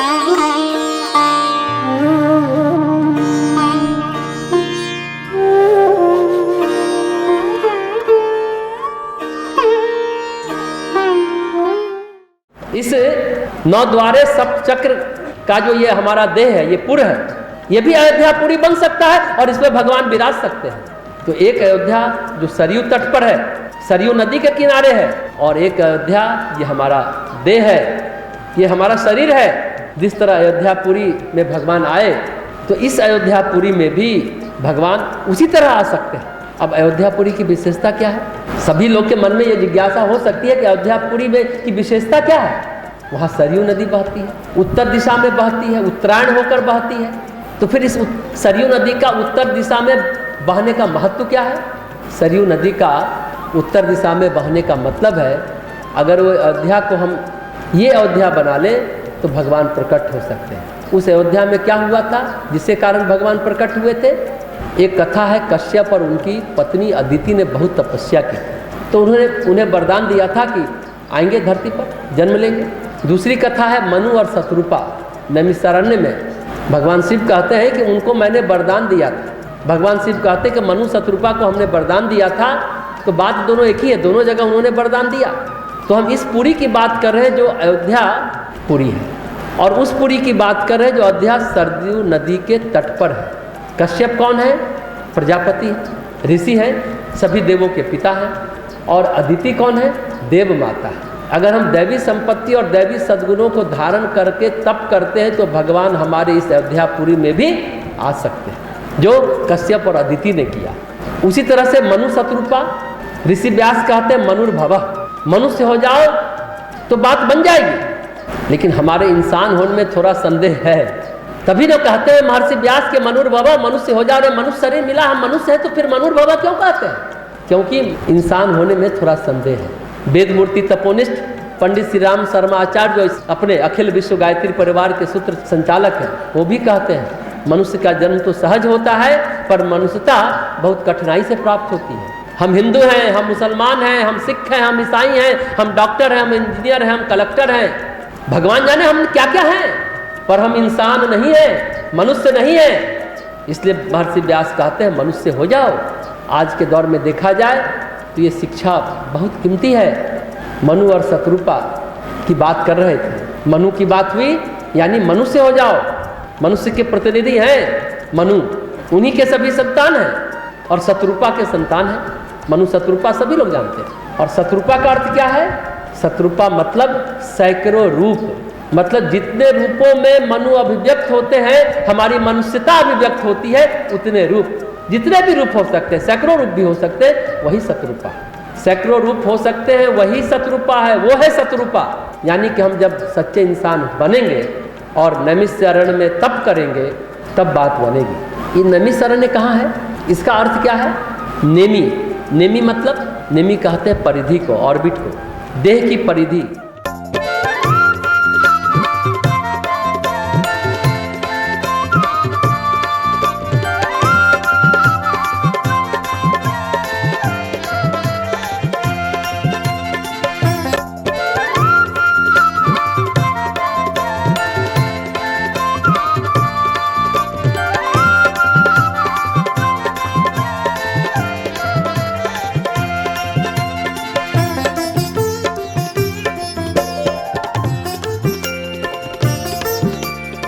इस 9 द्वारे सप्तचक्र का जो ये हमारा देह है, ये पुर है, ये भी अयोध्यापुरी बन सकता है और इसमें भगवान विराज सकते हैं। तो एक अयोध्या जो सरयू तट पर है, सरयू नदी के किनारे है, और एक अयोध्या ये हमारा देह है, ये हमारा शरीर है। जिस तरह अयोध्यापुरी में भगवान आए, तो इस अयोध्यापुरी में भी भगवान उसी तरह आ सकते हैं। अब अयोध्यापुरी की विशेषता क्या है? सभी लोग के मन में ये जिज्ञासा हो सकती है कि अयोध्यापुरी में की विशेषता क्या है? वहाँ सरयू नदी बहती है, उत्तर दिशा में बहती है, उत्तरायण होकर बहती है। तो फिर इस सरयू नदी का उत्तर दिशा में बहने का महत्व क्या है? सरयू नदी का उत्तर दिशा में बहने का मतलब है, अगर वो अयोध्या को हम ये अयोध्या बना लें तो भगवान प्रकट हो सकते हैं। उस अयोध्या में क्या हुआ था जिसके कारण भगवान प्रकट हुए थे? एक कथा है, कश्यप और उनकी पत्नी अदिति ने बहुत तपस्या की, तो उन्हें वरदान दिया था कि आएंगे धरती पर, जन्म लेंगे। दूसरी कथा है मनु और शत्रुपा, नैमिषारण्य में भगवान शिव कहते हैं कि उनको मैंने वरदान दिया था। भगवान शिव कहते हैं कि मनु शत्रुपा को हमने वरदान दिया था, तो बात दोनों एक ही है, दोनों जगह उन्होंने वरदान दिया। तो हम इस पुरी की बात कर रहे हैं जो अयोध्या पुरी है, और उस पुरी की बात कर रहे हैं जो अयोध्या सरयू नदी के तट पर है। कश्यप कौन है? प्रजापति ऋषि हैं, सभी देवों के पिता हैं। और अदिति कौन है? देव माता है। अगर हम दैवी संपत्ति और दैवी सद्गुणों को धारण करके तप करते हैं तो भगवान हमारे इस अयोध्यापुरी में भी आ सकते हैं, जो कश्यप और अदिति ने किया। उसी तरह से मनु शत्रुपा, ऋषि व्यास कहते हैं मनुर्भवः, मनुष्य हो जाओ तो बात बन जाएगी। लेकिन हमारे इंसान होने में थोड़ा संदेह है, तभी तो कहते हैं महर्षि व्यास के मनुर्भवः, मनुष्य हो जाओ। मनुष्य शरीर मिला, हम मनुष्य है तो फिर मनुर्भवः क्यों कहते हैं? क्योंकि इंसान होने में थोड़ा संदेह है। वेद मूर्ति तपोनिष्ठ पंडित श्री राम शर्मा आचार्य जो अपने अखिल विश्व गायत्री परिवार के सूत्र संचालक हैं, वो भी कहते हैं मनुष्य का जन्म तो सहज होता है, पर मनुष्यता बहुत कठिनाई से प्राप्त होती है। हम हिंदू हैं, हम मुसलमान हैं, हम सिख हैं, हम ईसाई हैं, हम डॉक्टर हैं, हम इंजीनियर हैं, हम कलेक्टर हैं, भगवान जाने हम क्या क्या हैं, पर हम इंसान नहीं हैं, मनुष्य नहीं हैं। इसलिए महर्षि व्यास कहते हैं मनुष्य हो जाओ। आज के दौर में देखा जाए तो ये शिक्षा बहुत कीमती है। मनु और शत्रुपा की बात कर रहे थे, मनु की बात हुई, यानी मनुष्य हो जाओ। मनुष्य के प्रतिनिधि हैं मनु, उन्हीं के सभी संतान हैं, और शत्रुपा के संतान हैं। मनु शत्रुपा सभी लोग जानते हैं। और शत्रुपा का अर्थ क्या है? शत्रुपा मतलब सैकड़ों रूप, मतलब जितने रूपों में मनु अभिव्यक्त होते हैं, हमारी मनुष्यता अभिव्यक्त होती है, उतने रूप, जितने भी रूप हो सकते हैं, सैकड़ों रूप भी हो सकते हैं, वही शत्रुपा। सैकड़ों रूप हो सकते हैं, वही शत्रुपा है, वो है शत्रुपा। यानी कि हम जब सच्चे इंसान बनेंगे और नैमिषारण्य में तप करेंगे, तब बात बनेगी। ये नैमिषारण्य कहाँ है? इसका अर्थ क्या है? नेमि। नेमि मतलब, नेमि कहते हैं परिधि को, ऑर्बिट को, देह की परिधि।